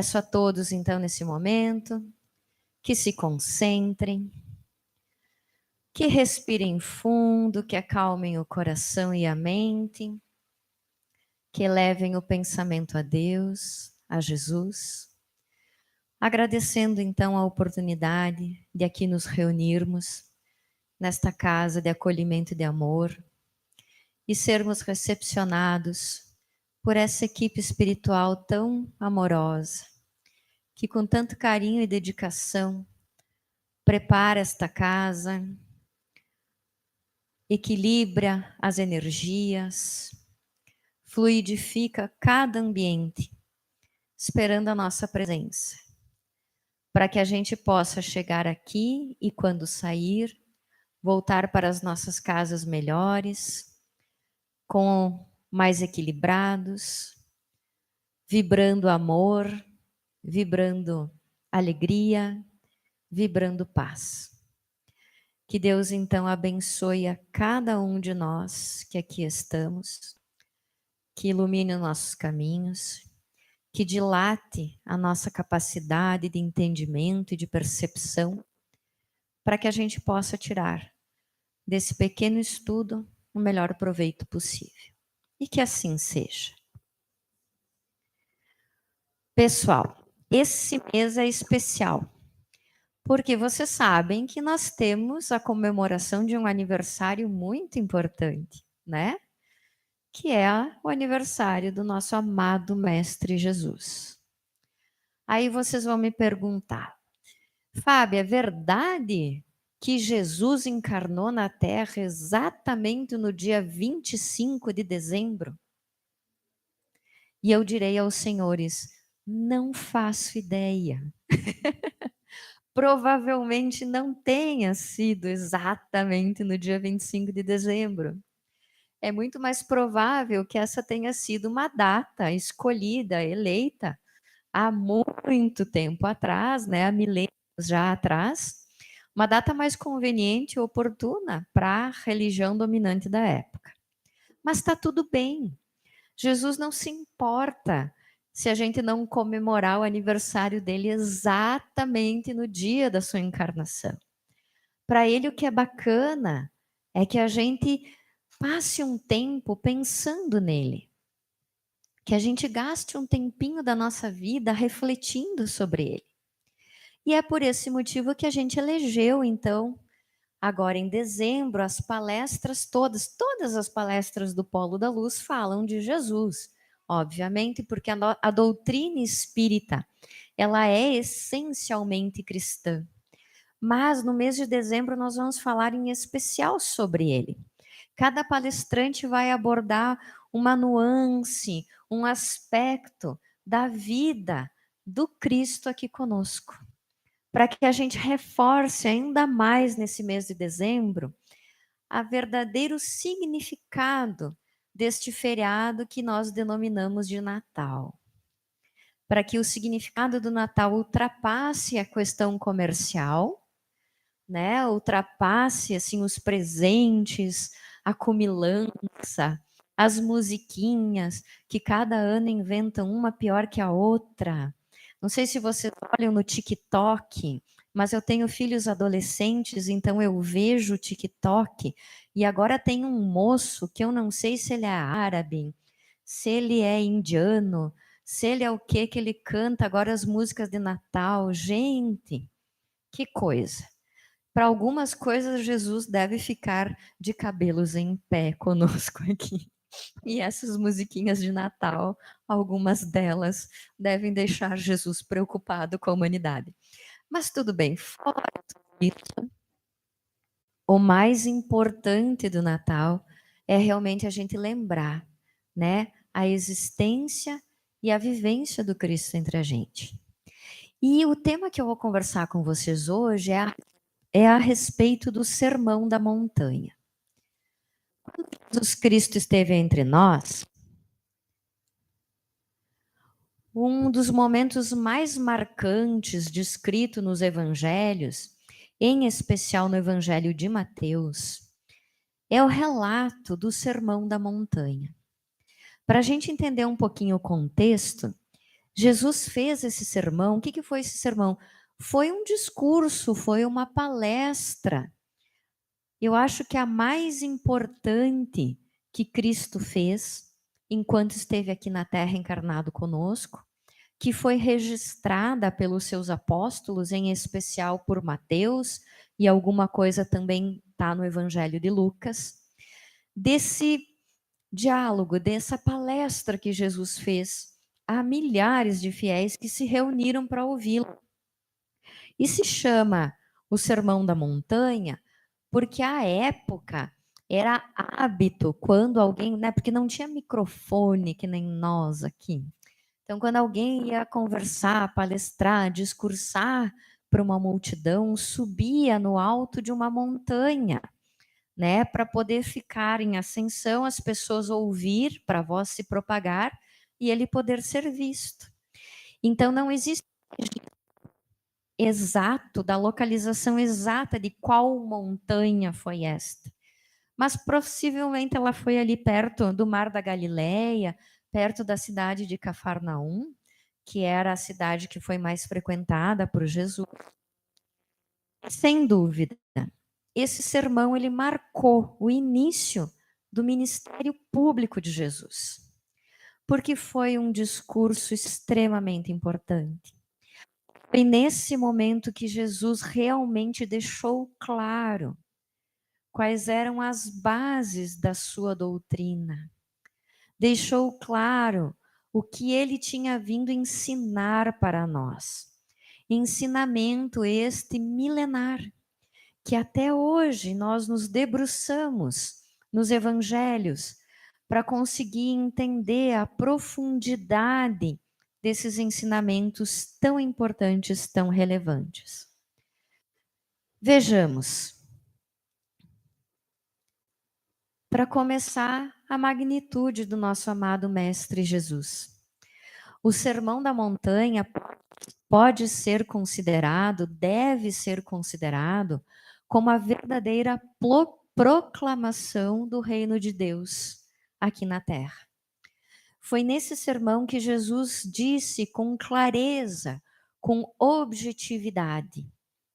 Peço a todos, então, nesse momento, que se concentrem, que respirem fundo, que acalmem o coração e a mente, que elevem o pensamento a Deus, a Jesus, agradecendo, então, a oportunidade de aqui nos reunirmos nesta casa de acolhimento e de amor e sermos recepcionados por essa equipe espiritual tão amorosa, que com tanto carinho e dedicação prepara esta casa, equilibra as energias, fluidifica cada ambiente, esperando a nossa presença, para que a gente possa chegar aqui e, quando sair, voltar para as nossas casas melhores, com mais equilibrados, vibrando amor, vibrando alegria, vibrando paz. Que Deus, então, abençoe a cada um de nós que aqui estamos, que ilumine os nossos caminhos, que dilate a nossa capacidade de entendimento e de percepção, para que a gente possa tirar desse pequeno estudo o melhor proveito possível. E que assim seja. Pessoal, esse mês é especial, porque vocês sabem que nós temos a comemoração de um aniversário muito importante, né? Que é o aniversário do nosso amado Mestre Jesus. Aí vocês vão me perguntar, Fábia, é verdade que Jesus encarnou na Terra exatamente no dia 25 de dezembro? E eu direi aos senhores, não faço ideia. Provavelmente não tenha sido exatamente no dia 25 de dezembro. É muito mais provável que essa tenha sido uma data escolhida, eleita, há muito tempo atrás, né, há milênios já atrás, uma data mais conveniente e oportuna para a religião dominante da época. Mas está tudo bem. Jesus não se importa se a gente não comemorar o aniversário dele exatamente no dia da sua encarnação. Para ele, o que é bacana é que a gente passe um tempo pensando nele, que a gente gaste um tempinho da nossa vida refletindo sobre ele. E é por esse motivo que a gente elegeu, então, agora em dezembro, as palestras todas as palestras do Polo da Luz falam de Jesus, obviamente, porque a doutrina espírita, ela é essencialmente cristã. Mas no mês de dezembro nós vamos falar em especial sobre ele. Cada palestrante vai abordar uma nuance, um aspecto da vida do Cristo aqui conosco, para que a gente reforce ainda mais nesse mês de dezembro a verdadeiro significado deste feriado que nós denominamos de Natal. Para que o significado do Natal ultrapasse a questão comercial, né? Ultrapasse assim os presentes, a comilança, as musiquinhas que cada ano inventam uma pior que a outra. Não sei se vocês olham no TikTok, mas eu tenho filhos adolescentes, então eu vejo o TikTok e agora tem um moço que eu não sei se ele é árabe, se ele é indiano, se ele é o que ele canta agora as músicas de Natal. Gente, que coisa! Para algumas coisas, Jesus deve ficar de cabelos em pé conosco aqui. E essas musiquinhas de Natal, algumas delas devem deixar Jesus preocupado com a humanidade. Mas tudo bem, fora isso, o mais importante do Natal é realmente a gente lembrar, né, a existência e a vivência do Cristo entre a gente. E o tema que eu vou conversar com vocês hoje é a respeito do Sermão da Montanha. Quando Jesus Cristo esteve entre nós, um dos momentos mais marcantes descrito nos evangelhos, em especial no Evangelho de Mateus, é o relato do Sermão da Montanha. Para a gente entender um pouquinho o contexto, Jesus fez esse sermão. O que foi esse sermão? Foi um discurso, foi uma palestra. Eu acho que a mais importante que Cristo fez enquanto esteve aqui na Terra encarnado conosco, que foi registrada pelos seus apóstolos, em especial por Mateus, e alguma coisa também está no Evangelho de Lucas, desse diálogo, dessa palestra que Jesus fez a milhares de fiéis que se reuniram para ouvi-lo. E se chama o Sermão da Montanha porque à época era hábito quando alguém, né, porque não tinha microfone que nem nós aqui. Então, quando alguém ia conversar, palestrar, discursar para uma multidão, subia no alto de uma montanha, né, para poder ficar em ascensão, as pessoas ouvir, para a voz se propagar e ele poder ser visto. Então, não existe exato da localização exata de qual montanha foi esta. Mas possivelmente ela foi ali perto do Mar da Galileia, perto da cidade de Cafarnaum, que era a cidade que foi mais frequentada por Jesus. Sem dúvida, esse sermão ele marcou o início do ministério público de Jesus, porque foi um discurso extremamente importante. Foi nesse momento que Jesus realmente deixou claro quais eram as bases da sua doutrina. Deixou claro o que ele tinha vindo ensinar para nós. Ensinamento este milenar, que até hoje nós nos debruçamos nos evangelhos para conseguir entender a profundidade desses ensinamentos tão importantes, tão relevantes. Vejamos. Para começar, a magnitude do nosso amado Mestre Jesus. O Sermão da Montanha pode ser considerado, deve ser considerado, como a verdadeira proclamação do reino de Deus aqui na Terra. Foi nesse sermão que Jesus disse com clareza, com objetividade,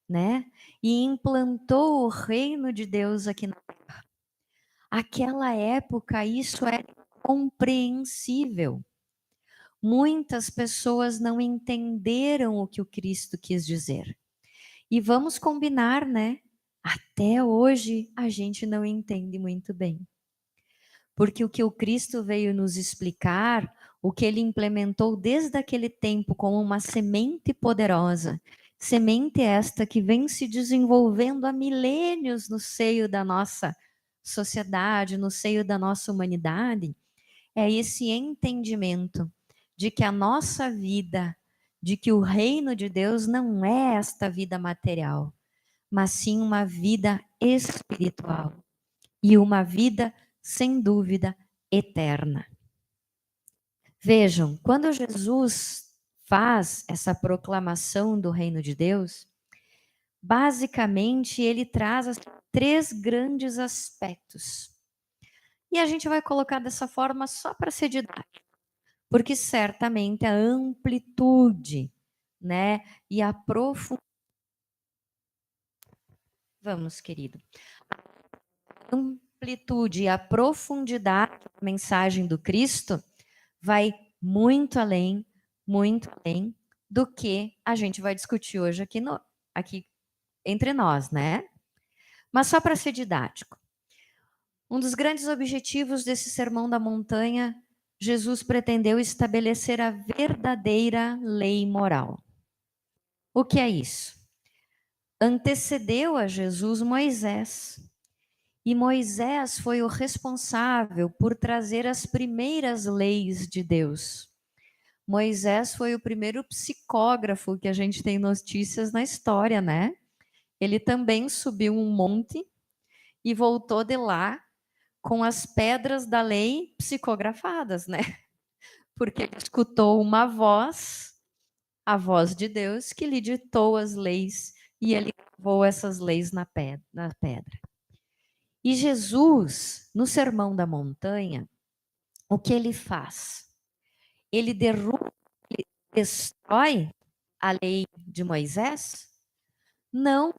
né? E implantou o reino de Deus aqui na Terra. Aquela época, isso era incompreensível. Muitas pessoas não entenderam o que o Cristo quis dizer. E vamos combinar, né? Até hoje a gente não entende muito bem. Porque o que o Cristo veio nos explicar, o que ele implementou desde aquele tempo como uma semente poderosa, semente esta que vem se desenvolvendo há milênios no seio da nossa sociedade, no seio da nossa humanidade, é esse entendimento de que a nossa vida, de que o reino de Deus não é esta vida material, mas sim uma vida espiritual e uma vida, sem dúvida, eterna. Vejam, quando Jesus faz essa proclamação do reino de Deus, basicamente ele traz três grandes aspectos. E a gente vai colocar dessa forma só para ser didático, porque certamente a amplitude, né, e a profundidade. Vamos, querido. A amplitude e a profundidade da mensagem do Cristo vai muito além do que a gente vai discutir hoje aqui entre nós, né? Mas só para ser didático. Um dos grandes objetivos desse Sermão da Montanha, Jesus pretendeu estabelecer a verdadeira lei moral. O que é isso? Antecedeu a Jesus Moisés. E Moisés foi o responsável por trazer as primeiras leis de Deus. Moisés foi o primeiro psicógrafo que a gente tem notícias na história, né? Ele também subiu um monte e voltou de lá com as pedras da lei psicografadas, né? Porque ele escutou uma voz, a voz de Deus, que lhe ditou as leis e ele gravou essas leis na pedra. E Jesus, no Sermão da Montanha, o que ele faz? Ele derruba destrói a lei de Moisés? Não,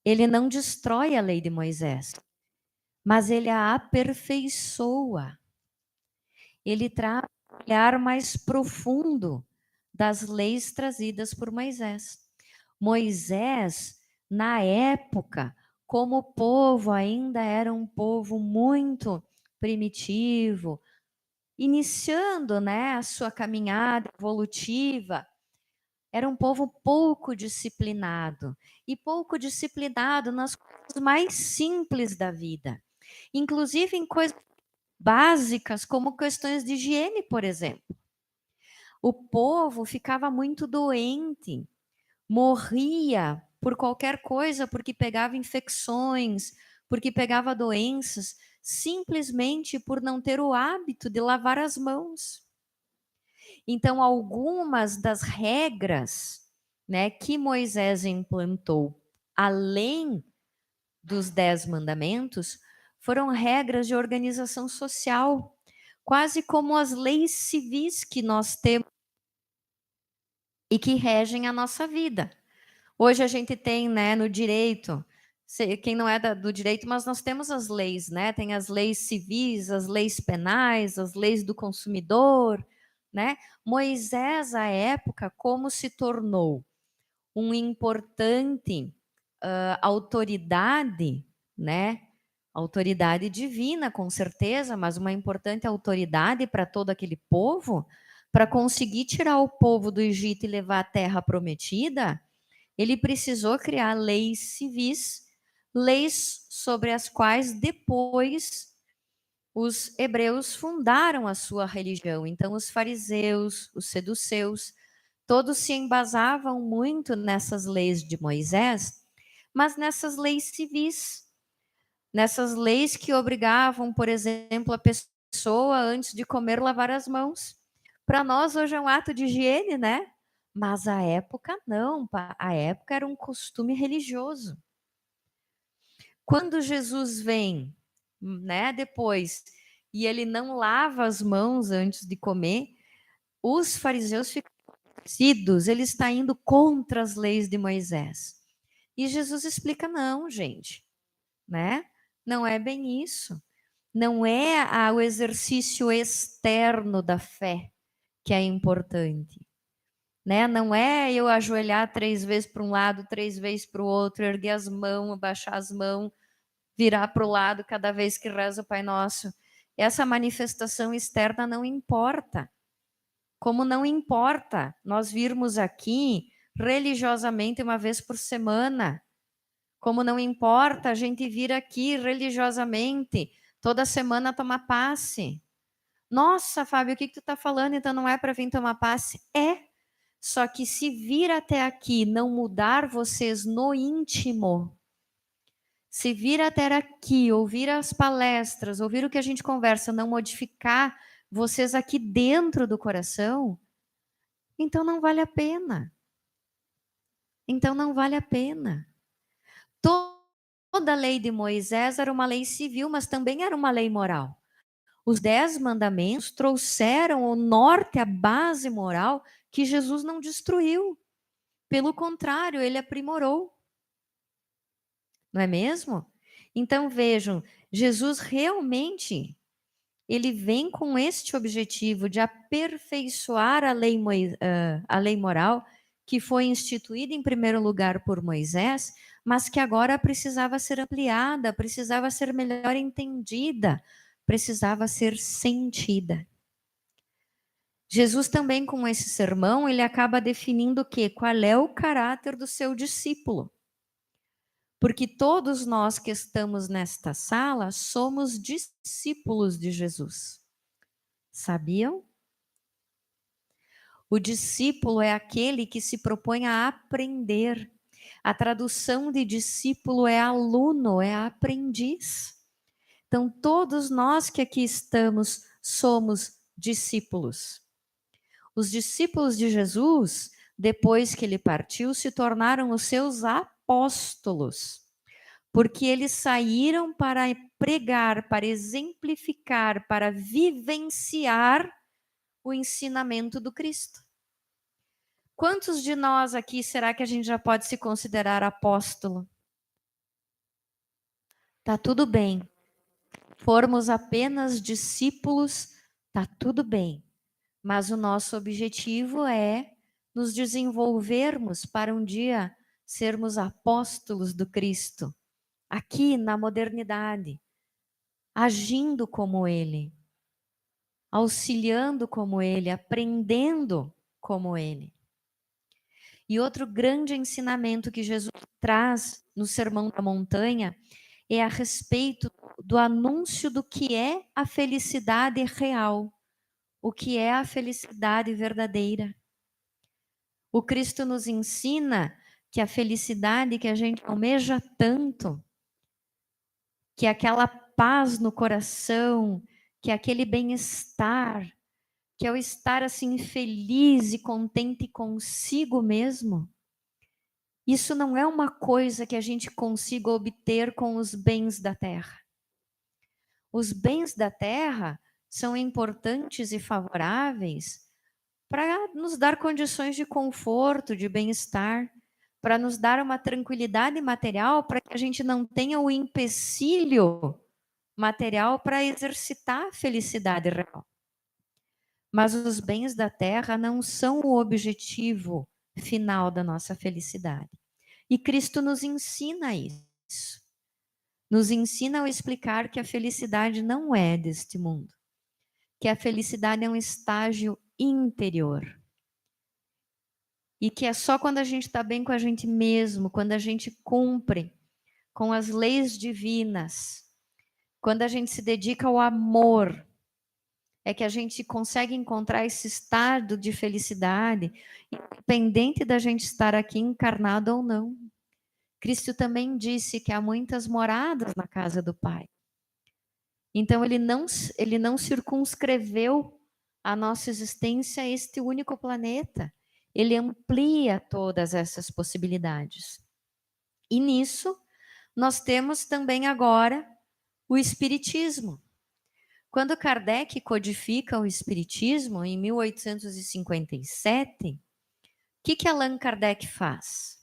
ele não destrói a lei de Moisés, mas ele a aperfeiçoa. Ele traz um olhar mais profundo das leis trazidas por Moisés. Moisés, na época, como o povo ainda era um povo muito primitivo, iniciando, né, a sua caminhada evolutiva, era um povo pouco disciplinado, e pouco disciplinado nas coisas mais simples da vida, inclusive em coisas básicas, como questões de higiene, por exemplo. O povo ficava muito doente, morria por qualquer coisa, porque pegava infecções, porque pegava doenças, simplesmente por não ter o hábito de lavar as mãos. Então, algumas das regras, né, que Moisés implantou, além dos 10 mandamentos, foram regras de organização social, quase como as leis civis que nós temos e que regem a nossa vida. Hoje a gente tem, né, no direito, quem não é do direito, mas nós temos as leis, né? Tem as leis civis, as leis penais, as leis do consumidor, né? Moisés, à época, como se tornou um importante autoridade, né? Autoridade divina, com certeza, mas uma importante autoridade para todo aquele povo, para conseguir tirar o povo do Egito e levar à terra prometida, ele precisou criar leis civis, leis sobre as quais depois os hebreus fundaram a sua religião. Então, os fariseus, os seduceus, todos se embasavam muito nessas leis de Moisés, mas nessas leis civis, nessas leis que obrigavam, por exemplo, a pessoa, antes de comer, lavar as mãos. Para nós, hoje é um ato de higiene, né? Mas a época não, a época era um costume religioso. Quando Jesus vem, né, depois, e ele não lava as mãos antes de comer, os fariseus ficam convencidos, ele está indo contra as leis de Moisés. E Jesus explica: não, gente, né? Não é bem isso. Não é o exercício externo da fé que é importante. Né? Não é eu ajoelhar 3 vezes para um lado, 3 vezes para o outro, erguer as mãos, abaixar as mãos, virar para o lado cada vez que reza o Pai Nosso. Essa manifestação externa não importa. Como não importa nós virmos aqui religiosamente uma vez por semana. Como não importa a gente vir aqui religiosamente toda semana tomar passe. Nossa, Fábio, o que tu está falando? Então não é para vir tomar passe? É. Só que se vir até aqui não mudar vocês no íntimo, se vir até aqui, ouvir as palestras, ouvir o que a gente conversa, não modificar vocês aqui dentro do coração, então não vale a pena. Então não vale a pena. Toda a lei de Moisés era uma lei civil, mas também era uma lei moral. Os 10 mandamentos trouxeram o norte, a base moral, que Jesus não destruiu. Pelo contrário, ele aprimorou. Não é mesmo? Então vejam, Jesus realmente ele vem com este objetivo de aperfeiçoar a lei moral que foi instituída em primeiro lugar por Moisés, mas que agora precisava ser ampliada, precisava ser melhor entendida, precisava ser sentida. Jesus também com esse sermão, ele acaba definindo o quê? Qual é o caráter do seu discípulo. Porque todos nós que estamos nesta sala somos discípulos de Jesus. Sabiam? O discípulo é aquele que se propõe a aprender. A tradução de discípulo é aluno, é aprendiz. Então, todos nós que aqui estamos somos discípulos. Os discípulos de Jesus, depois que ele partiu, se tornaram os seus apóstolos, porque eles saíram para pregar, para exemplificar, para vivenciar o ensinamento do Cristo. Quantos de nós aqui será que a gente já pode se considerar apóstolo? Tá tudo bem. Formos apenas discípulos, tá tudo bem. Mas o nosso objetivo é nos desenvolvermos para um dia sermos apóstolos do Cristo, aqui na modernidade, agindo como Ele, auxiliando como Ele, aprendendo como Ele. E outro grande ensinamento que Jesus traz no Sermão da Montanha é a respeito do anúncio do que é a felicidade real, o que é a felicidade verdadeira. O Cristo nos ensina que a felicidade que a gente almeja tanto, que é aquela paz no coração, que é aquele bem-estar, que é o estar assim feliz e contente consigo mesmo, isso não é uma coisa que a gente consiga obter com os bens da terra. Os bens da terra são importantes e favoráveis para nos dar condições de conforto, de bem-estar, para nos dar uma tranquilidade material, para que a gente não tenha o empecilho material para exercitar a felicidade real. Mas os bens da terra não são o objetivo final da nossa felicidade. E Cristo nos ensina isso. Nos ensina a explicar que a felicidade não é deste mundo, que a felicidade é um estágio interior. E que é só quando a gente está bem com a gente mesmo, quando a gente cumpre com as leis divinas, quando a gente se dedica ao amor, é que a gente consegue encontrar esse estado de felicidade, independente da gente estar aqui encarnado ou não. Cristo também disse que há muitas moradas na casa do Pai. Então ele não circunscreveu a nossa existência a este único planeta. Ele amplia todas essas possibilidades. E nisso, nós temos também agora o Espiritismo. Quando Kardec codifica o Espiritismo, em 1857, o que Allan Kardec faz?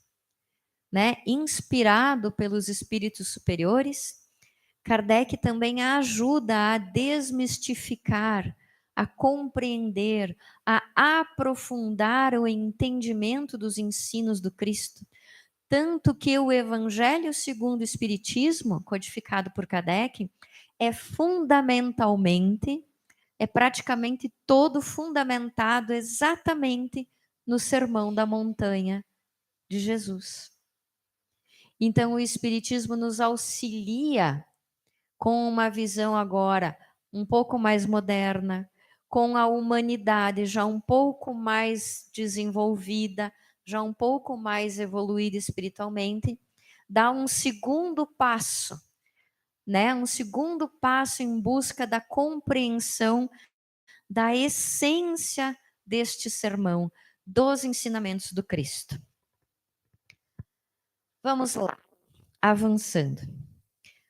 Inspirado pelos espíritos superiores, Kardec também ajuda a desmistificar, a compreender, a aprofundar o entendimento dos ensinos do Cristo. Tanto que o Evangelho segundo o Espiritismo, codificado por Kardec, é praticamente todo fundamentado exatamente no Sermão da Montanha de Jesus. Então, o Espiritismo nos auxilia com uma visão agora um pouco mais moderna, com a humanidade já um pouco mais desenvolvida, já um pouco mais evoluída espiritualmente, dá um segundo passo, um segundo passo em busca da compreensão da essência deste sermão, dos ensinamentos do Cristo. Vamos lá, avançando.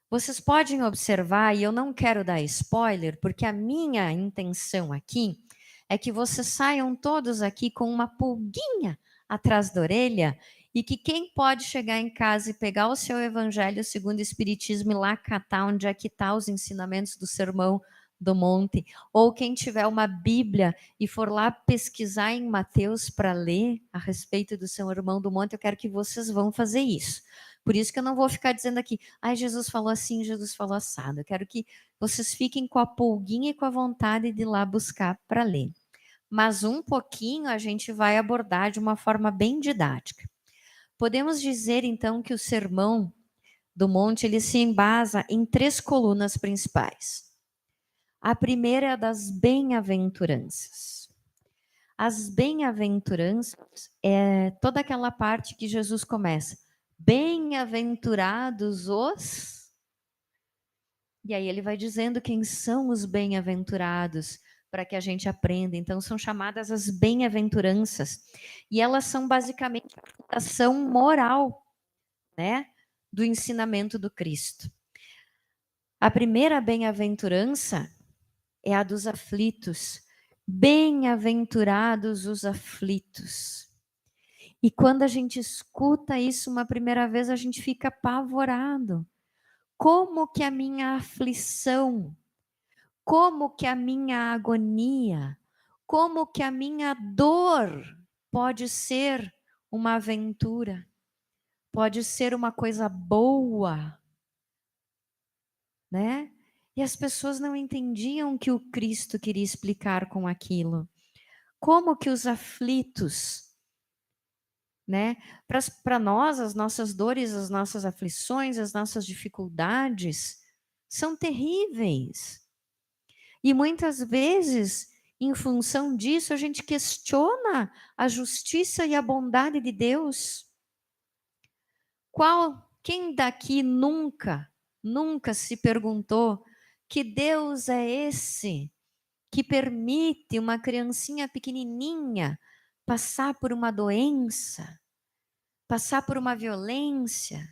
Vocês podem observar, e eu não quero dar spoiler, porque a minha intenção aqui é que vocês saiam todos aqui com uma pulguinha atrás da orelha e que quem pode chegar em casa e pegar o seu Evangelho segundo o Espiritismo e lá catar onde é que está os ensinamentos do Sermão do Monte, ou quem tiver uma Bíblia e for lá pesquisar em Mateus para ler a respeito do Sermão do Monte, eu quero que vocês vão fazer isso. Por isso que eu não vou ficar dizendo aqui, Jesus falou assim, Jesus falou assado. Eu quero que vocês fiquem com a pulguinha e com a vontade de ir lá buscar para ler. Mas um pouquinho a gente vai abordar de uma forma bem didática. Podemos dizer, então, que o Sermão do Monte ele se embasa em 3 colunas principais. A primeira é a das bem-aventuranças. As bem-aventuranças é toda aquela parte que Jesus começa. Bem-aventurados os... E aí ele vai dizendo quem são os bem-aventurados, para que a gente aprenda. Então, são chamadas as bem-aventuranças. E elas são basicamente a ação moral, do ensinamento do Cristo. A primeira bem-aventurança é a dos aflitos. Bem-aventurados os aflitos. E quando a gente escuta isso uma primeira vez, a gente fica apavorado. Como que a minha aflição, como que a minha agonia, como que a minha dor pode ser uma aventura, pode ser uma coisa boa, né? E as pessoas não entendiam o que o Cristo queria explicar com aquilo. Como que os aflitos, né? Para nós, as nossas dores, as nossas aflições, as nossas dificuldades são terríveis. E muitas vezes, em função disso, a gente questiona a justiça e a bondade de Deus. Quem daqui nunca se perguntou que Deus é esse que permite uma criancinha pequenininha passar por uma doença, passar por uma violência?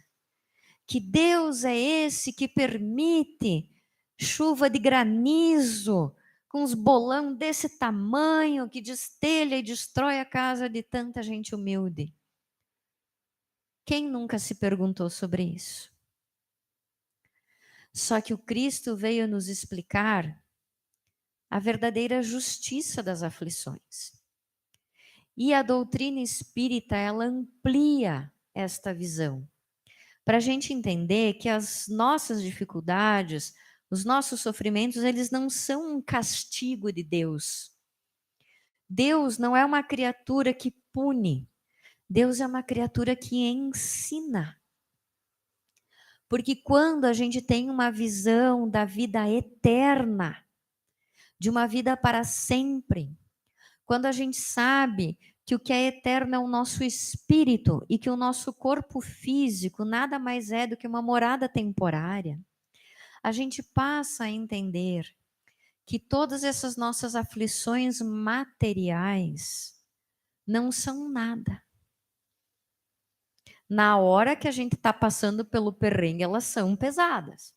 Que Deus é esse que permite chuva de granizo, com uns bolão desse tamanho, que destelha e destrói a casa de tanta gente humilde? Quem nunca se perguntou sobre isso? Só que o Cristo veio nos explicar a verdadeira justiça das aflições. E a doutrina espírita, ela amplia esta visão, para a gente entender que as nossas dificuldades, os nossos sofrimentos, eles não são um castigo de Deus. Deus não é uma criatura que pune. Deus é uma criatura que ensina. Porque quando a gente tem uma visão da vida eterna, de uma vida para sempre, quando a gente sabe que o que é eterno é o nosso espírito e que o nosso corpo físico nada mais é do que uma morada temporária, a gente passa a entender que todas essas nossas aflições materiais não são nada. Na hora que a gente está passando pelo perrengue, elas são pesadas.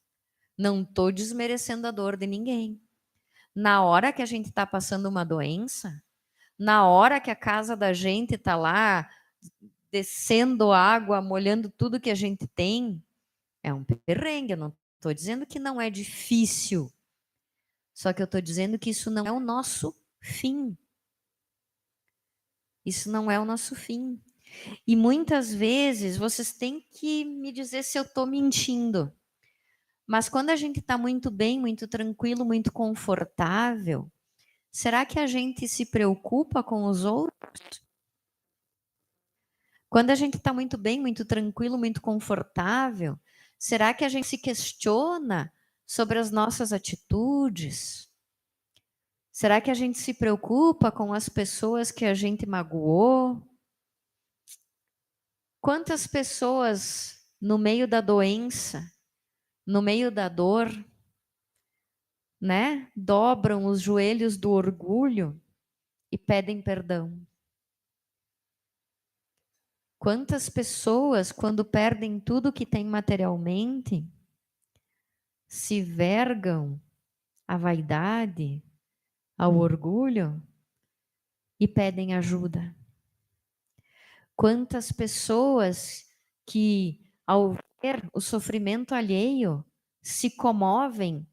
Não estou desmerecendo a dor de ninguém. Na hora que a gente está passando uma doença, na hora que a casa da gente está lá descendo água, molhando tudo que a gente tem, é um perrengue. Eu não estou dizendo que não é difícil. Só que eu estou dizendo que isso não é o nosso fim. Isso não é o nosso fim. E muitas vezes vocês têm que me dizer se eu estou mentindo. Mas quando a gente está muito bem, muito tranquilo, muito confortável, será que a gente se preocupa com os outros? Quando a gente está muito bem, muito tranquilo, muito confortável, será que a gente se questiona sobre as nossas atitudes? Será que a gente se preocupa com as pessoas que a gente magoou? Quantas pessoas no meio da doença, no meio da dor, né, dobram os joelhos do orgulho e pedem perdão? Quantas pessoas, quando perdem tudo que têm materialmente, se vergam à vaidade, ao orgulho e pedem ajuda? Quantas pessoas que, ao ver o sofrimento alheio, se comovem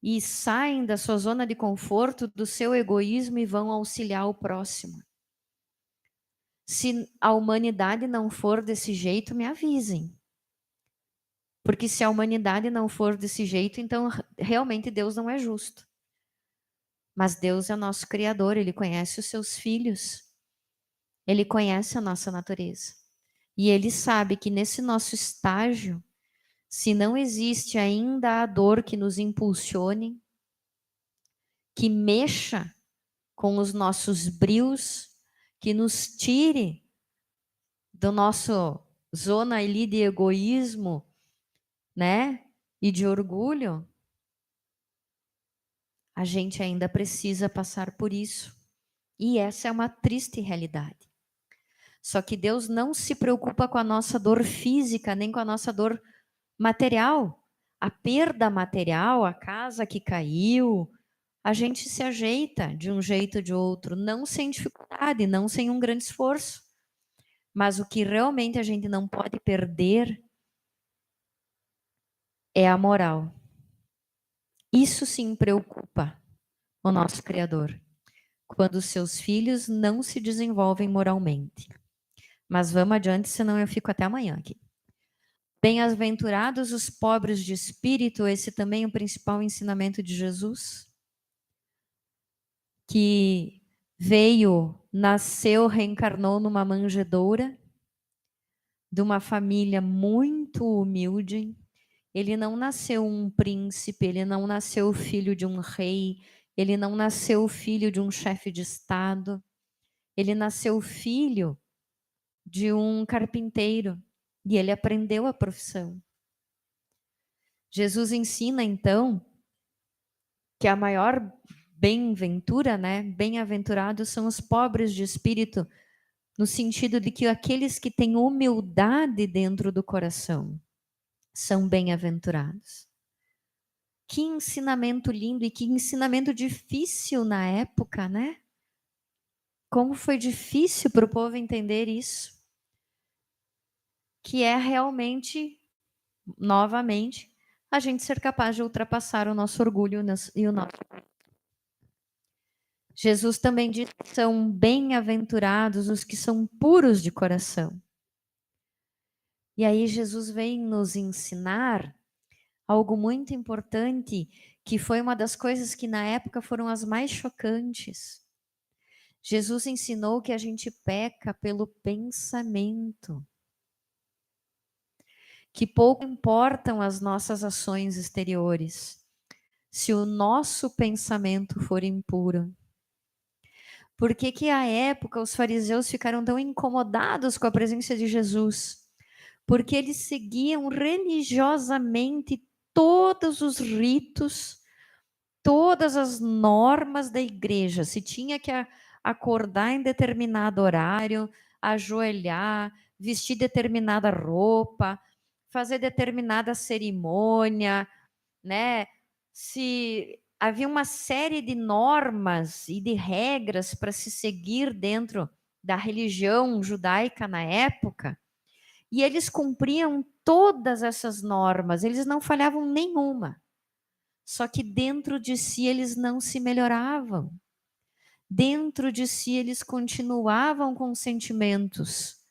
e saem da sua zona de conforto, do seu egoísmo e vão auxiliar o próximo? Se a humanidade não for desse jeito, me avisem. Porque se a humanidade não for desse jeito, então realmente Deus não é justo. Mas Deus é nosso Criador, Ele conhece os seus filhos. Ele conhece a nossa natureza. E Ele sabe que nesse nosso estágio, se não existe ainda a dor que nos impulsione, que mexa com os nossos brios, que nos tire do nosso zona ali de egoísmo, né? E de orgulho, a gente ainda precisa passar por isso. E essa é uma triste realidade. Só que Deus não se preocupa com a nossa dor física, nem com a nossa dor material. A perda material, a casa que caiu, a gente se ajeita de um jeito ou de outro, não sem dificuldade, não sem um grande esforço. Mas o que realmente a gente não pode perder é a moral. Isso sim preocupa o nosso Criador, quando os seus filhos não se desenvolvem moralmente. Mas vamos adiante, senão eu fico até amanhã aqui. Bem-aventurados os pobres de espírito, esse também é o principal ensinamento de Jesus, que veio, nasceu, reencarnou numa manjedoura, de uma família muito humilde. Ele não nasceu um príncipe, ele não nasceu filho de um rei, ele não nasceu filho de um chefe de estado, ele nasceu filho de um carpinteiro e ele aprendeu a profissão. Jesus ensina então que a maior bem-aventura, né? Bem-aventurados são os pobres de espírito, no sentido de que aqueles que têm humildade dentro do coração são bem-aventurados. Que ensinamento lindo e que ensinamento difícil na época, né? Como foi difícil para o povo entender isso. Que é realmente, novamente, a gente ser capaz de ultrapassar o nosso orgulho e o nosso. Jesus também diz que são bem-aventurados os que são puros de coração. E aí Jesus vem nos ensinar algo muito importante, que foi uma das coisas que na época foram as mais chocantes. Jesus ensinou que a gente peca pelo pensamento, que pouco importam as nossas ações exteriores, se o nosso pensamento for impuro. Por que que à época os fariseus ficaram tão incomodados com a presença de Jesus? Porque eles seguiam religiosamente todos os ritos, todas as normas da igreja. Se tinha que acordar em determinado horário, ajoelhar, vestir determinada roupa, fazer determinada cerimônia, né? Se havia uma série de normas e de regras para se seguir dentro da religião judaica na época, e eles cumpriam todas essas normas, eles não falhavam nenhuma. Só que dentro de si eles não se melhoravam. Dentro de si eles continuavam com sentimentos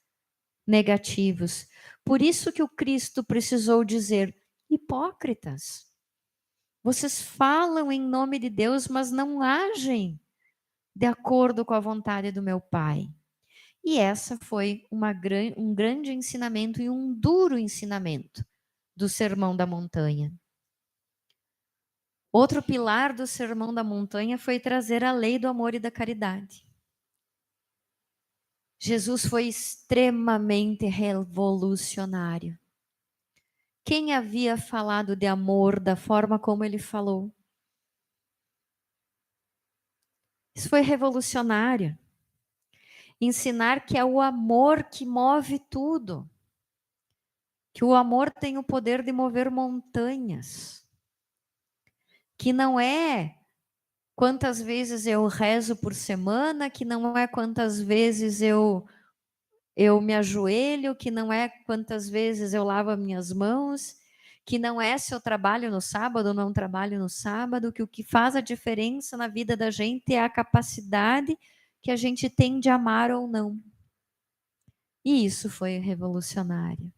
negativos. Por isso que o Cristo precisou dizer: hipócritas, vocês falam em nome de Deus, mas não agem de acordo com a vontade do meu Pai. E essa foi um grande ensinamento e um duro ensinamento do Sermão da Montanha. Outro pilar do Sermão da Montanha foi trazer a lei do amor e da caridade. Jesus foi extremamente revolucionário. Quem havia falado de amor da forma como ele falou? Isso foi revolucionário. Ensinar que é o amor que move tudo. Que o amor tem o poder de mover montanhas. Que não é quantas vezes eu rezo por semana, que não é quantas vezes eu me ajoelho, que não é quantas vezes eu lavo as minhas mãos, que não é se eu trabalho no sábado ou não trabalho no sábado, que o que faz a diferença na vida da gente é a capacidade que a gente tem de amar ou não. E isso foi revolucionário.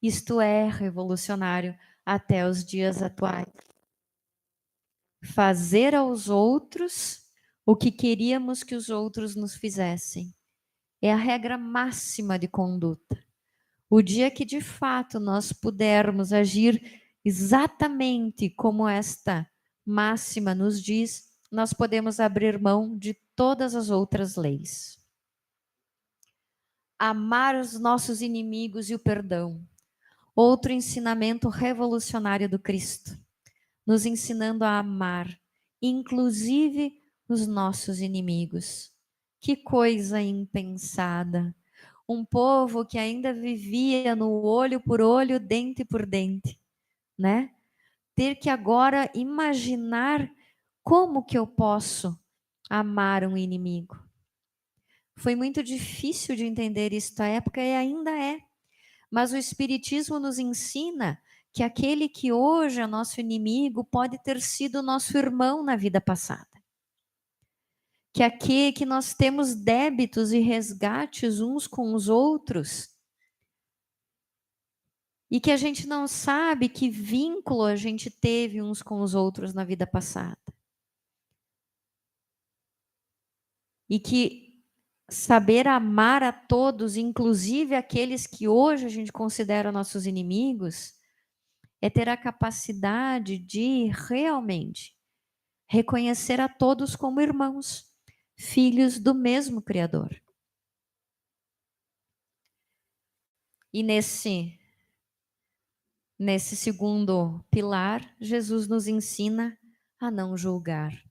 Isto é revolucionário até os dias atuais. Fazer aos outros o que queríamos que os outros nos fizessem. É a regra máxima de conduta. O dia que de fato nós pudermos agir exatamente como esta máxima nos diz, nós podemos abrir mão de todas as outras leis. Amar os nossos inimigos e o perdão. Outro ensinamento revolucionário do Cristo, nos ensinando a amar, inclusive os nossos inimigos. Que coisa impensada! Um povo que ainda vivia no olho por olho, dente por dente, né? Ter que agora imaginar Como que eu posso amar um inimigo? Foi muito difícil de entender isso na época e ainda é. Mas o Espiritismo nos ensina que aquele que hoje é nosso inimigo pode ter sido nosso irmão na vida passada. Que aqui que nós temos débitos e resgates uns com os outros. E que a gente não sabe que vínculo a gente teve uns com os outros na vida passada. E que saber amar a todos, inclusive aqueles que hoje a gente considera nossos inimigos, é ter a capacidade de realmente reconhecer a todos como irmãos, filhos do mesmo Criador. E nesse segundo pilar, Jesus nos ensina a não julgar.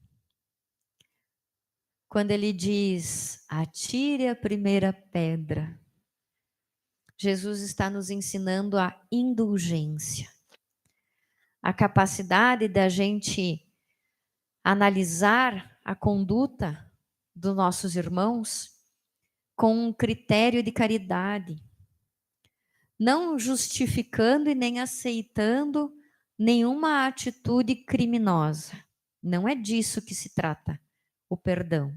Quando ele diz, atire a primeira pedra, Jesus está nos ensinando a indulgência. A capacidade da gente analisar a conduta dos nossos irmãos com um critério de caridade, não justificando e nem aceitando nenhuma atitude criminosa. Não é disso que se trata o perdão.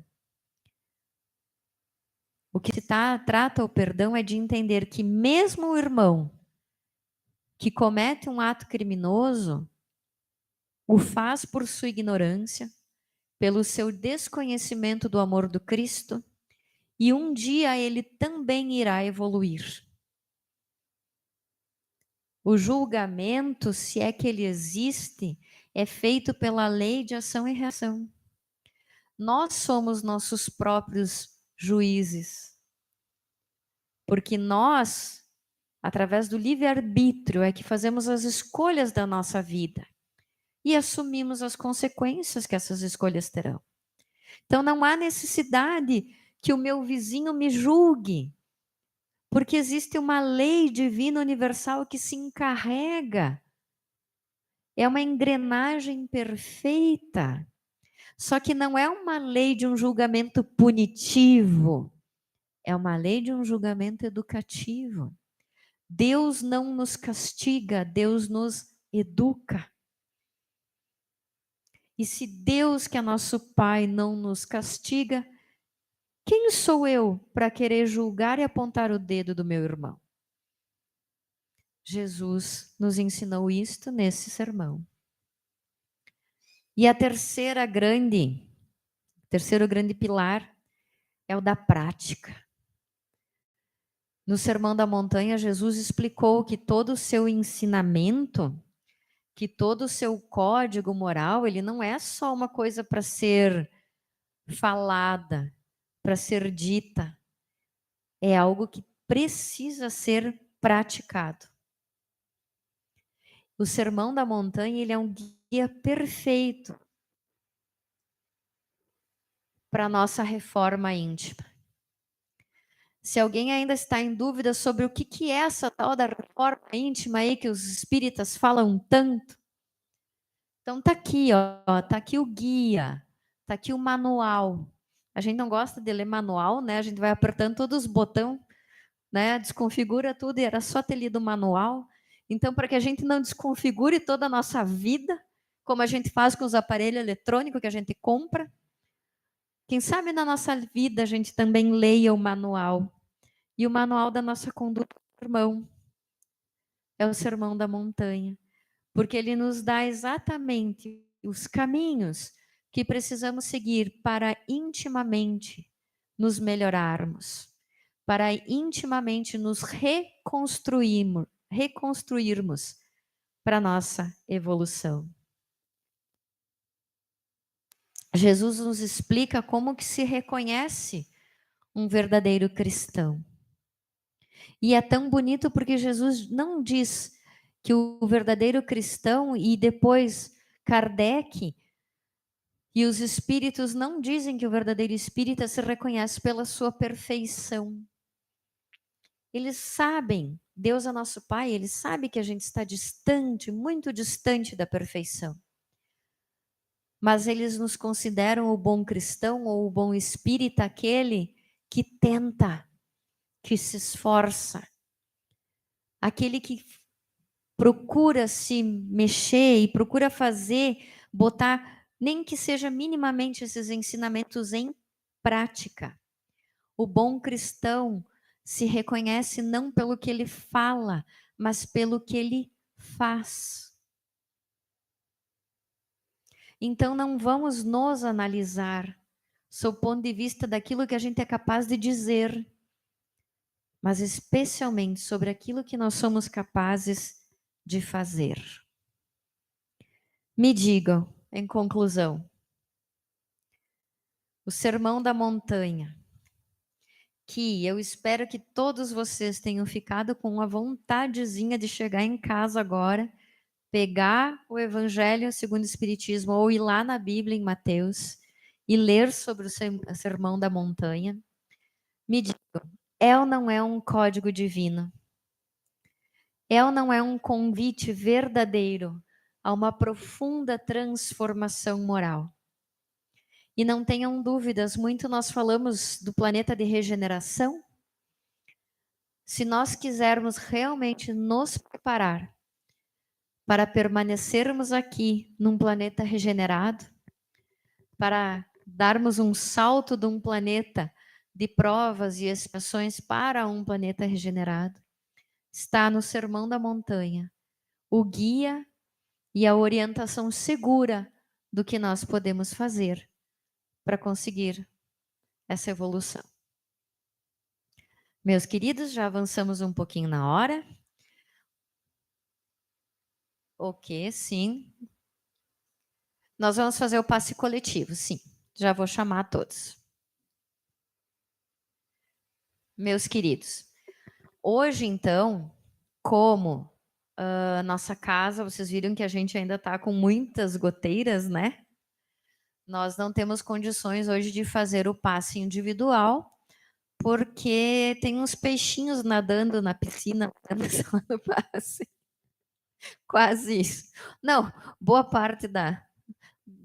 O que se trata o perdão é de entender que mesmo o irmão que comete um ato criminoso o faz por sua ignorância, pelo seu desconhecimento do amor do Cristo, e um dia ele também irá evoluir. O julgamento, se é que ele existe, é feito pela lei de ação e reação. Nós somos nossos próprios juízes. Porque nós, através do livre-arbítrio, é que fazemos as escolhas da nossa vida. E assumimos as consequências que essas escolhas terão. Então não há necessidade que o meu vizinho me julgue. Porque existe uma lei divina universal que se encarrega. É uma engrenagem perfeita. Só que não é uma lei de um julgamento punitivo. É uma lei de um julgamento educativo. Deus não nos castiga, Deus nos educa. E se Deus, que é nosso Pai, não nos castiga, quem sou eu para querer julgar e apontar o dedo do meu irmão? Jesus nos ensinou isto nesse sermão. E a terceiro grande pilar é o da prática. No Sermão da Montanha, Jesus explicou que todo o seu ensinamento, que todo o seu código moral, ele não é só uma coisa para ser falada, para ser dita. É algo que precisa ser praticado. O Sermão da Montanha, ele é um guia perfeito para a nossa reforma íntima. Se alguém ainda está em dúvida sobre o que é essa tal da reforma íntima aí que os espíritas falam tanto, então tá aqui, ó, tá aqui o guia, tá aqui o manual. A gente não gosta de ler manual, né? A gente vai apertando todos os botões, né? Desconfigura tudo e era só ter lido o manual. Então, para que a gente não desconfigure toda a nossa vida, como a gente faz com os aparelhos eletrônicos que a gente compra, quem sabe na nossa vida a gente também leia o manual. E o manual da nossa conduta, irmão, é o Sermão da Montanha. Porque ele nos dá exatamente os caminhos que precisamos seguir para intimamente nos melhorarmos, para intimamente nos reconstruirmos para a nossa evolução. Jesus nos explica como que se reconhece um verdadeiro cristão. E é tão bonito porque Jesus não diz que o verdadeiro cristão, e depois Kardec e os espíritos não dizem que o verdadeiro espírita se reconhece pela sua perfeição. Eles sabem, Deus é nosso Pai, ele sabe que a gente está distante, muito distante da perfeição. mas eles nos consideram o bom cristão ou o bom espírita, aquele que tenta, que se esforça, aquele que procura se mexer e procura fazer, botar, nem que seja minimamente esses ensinamentos em prática. O bom cristão se reconhece não pelo que ele fala, mas pelo que ele faz. Então não vamos nos analisar sob o ponto de vista daquilo que a gente é capaz de dizer, mas especialmente sobre aquilo que nós somos capazes de fazer. Me digam, em conclusão, o Sermão da Montanha, que eu espero que todos vocês tenham ficado com uma vontadezinha de chegar em casa agora, pegar o Evangelho segundo o Espiritismo ou ir lá na Bíblia em Mateus e ler sobre o Sermão da Montanha. Me digam, é ou não é um código divino? É ou não é um convite verdadeiro a uma profunda transformação moral? E não tenham dúvidas, muito nós falamos do planeta de regeneração. Se nós quisermos realmente nos preparar para permanecermos aqui num planeta regenerado, para darmos um salto de um planeta de provas e expiações para um planeta regenerado, está no Sermão da Montanha o guia e a orientação segura do que nós podemos fazer para conseguir essa evolução. Meus queridos, já avançamos um pouquinho na hora. Ok, sim. Nós vamos fazer o passe coletivo, sim. Já vou chamar todos. Meus queridos, hoje então, como nossa casa, vocês viram que a gente ainda está com muitas goteiras, né? Nós não temos condições hoje de fazer o passe individual, porque tem uns peixinhos nadando na piscina no passe. Quase isso. Não, boa parte da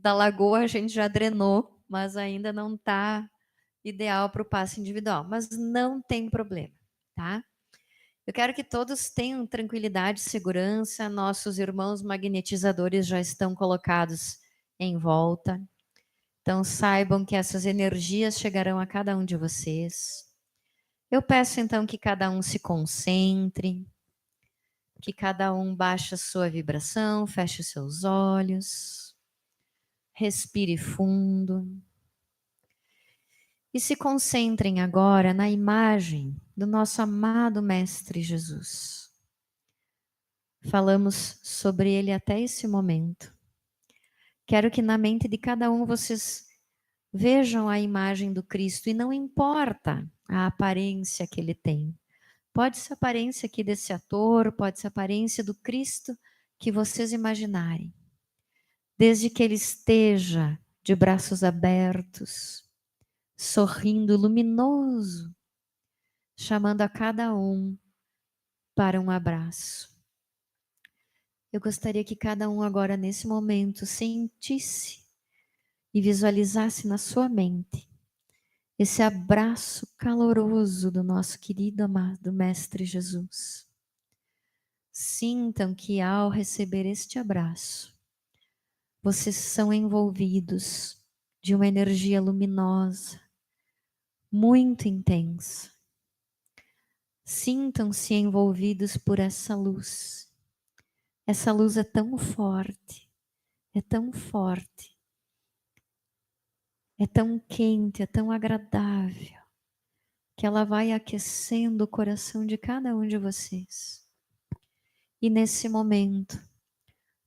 lagoa a gente já drenou, mas ainda não está ideal para o passe individual. Mas não tem problema, tá? Eu quero que todos tenham tranquilidade e segurança. Nossos irmãos magnetizadores já estão colocados em volta. Então saibam que essas energias chegarão a cada um de vocês. Eu peço então que cada um se concentre, que cada um baixe a sua vibração, feche os seus olhos, respire fundo e se concentrem agora na imagem do nosso amado Mestre Jesus. Falamos sobre ele até esse momento. Quero que na mente de cada um vocês vejam a imagem do Cristo e não importa a aparência que ele tem. Pode ser a aparência aqui desse ator, pode ser a aparência do Cristo que vocês imaginarem. Desde que ele esteja de braços abertos, sorrindo luminoso, chamando a cada um para um abraço. Eu gostaria que cada um agora, nesse momento, sentisse e visualizasse na sua mente esse abraço caloroso do nosso querido amado Mestre Jesus. Sintam que ao receber este abraço, vocês são envolvidos de uma energia luminosa, muito intensa. Sintam-se envolvidos por essa luz. Essa luz é tão forte, é tão forte, é tão quente, é tão agradável, que ela vai aquecendo o coração de cada um de vocês. E nesse momento,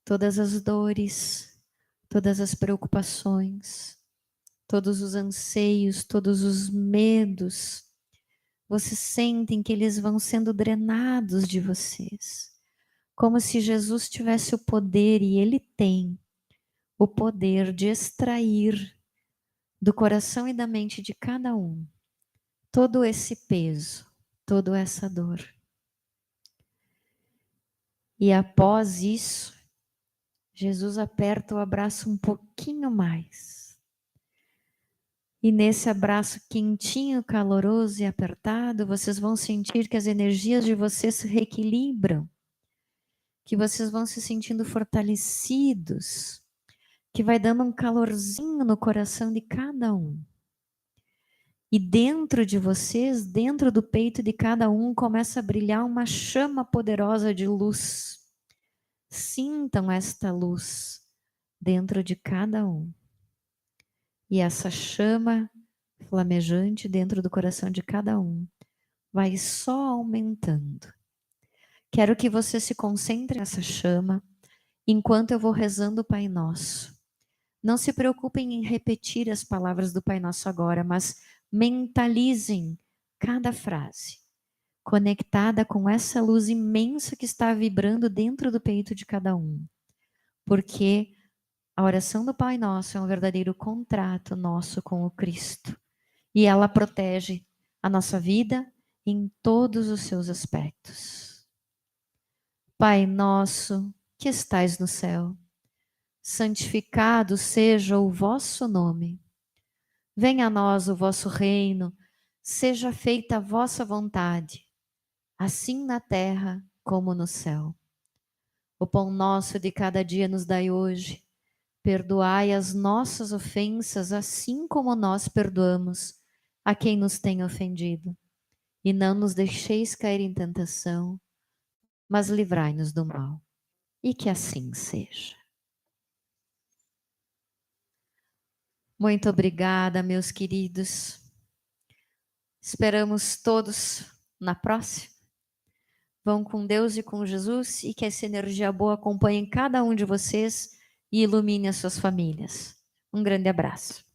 todas as dores, todas as preocupações, todos os anseios, todos os medos, vocês sentem que eles vão sendo drenados de vocês. Como se Jesus tivesse o poder, e ele tem o poder de extrair do coração e da mente de cada um todo esse peso, toda essa dor. E após isso, Jesus aperta o abraço um pouquinho mais. E nesse abraço quentinho, caloroso e apertado, vocês vão sentir que as energias de vocês se reequilibram, que vocês vão se sentindo fortalecidos, que vai dando um calorzinho no coração de cada um. E dentro de vocês, dentro do peito de cada um, começa a brilhar uma chama poderosa de luz. Sintam esta luz dentro de cada um. E essa chama flamejante dentro do coração de cada um vai só aumentando. Quero que você se concentre nessa chama enquanto eu vou rezando o Pai Nosso. Não se preocupem em repetir as palavras do Pai Nosso agora, mas mentalizem cada frase, conectada com essa luz imensa que está vibrando dentro do peito de cada um. Porque a oração do Pai Nosso é um verdadeiro contrato nosso com o Cristo. E ela protege a nossa vida em todos os seus aspectos. Pai nosso, que estais no céu, santificado seja o vosso nome. Venha a nós o vosso reino, seja feita a vossa vontade, assim na terra como no céu. O pão nosso de cada dia nos dai hoje. Perdoai as nossas ofensas, assim como nós perdoamos a quem nos tem ofendido. E não nos deixeis cair em tentação, mas livrai-nos do mal. E que assim seja. Muito obrigada, meus queridos. Esperamos todos na próxima. Vão com Deus e com Jesus e que essa energia boa acompanhe cada um de vocês e ilumine as suas famílias. Um grande abraço.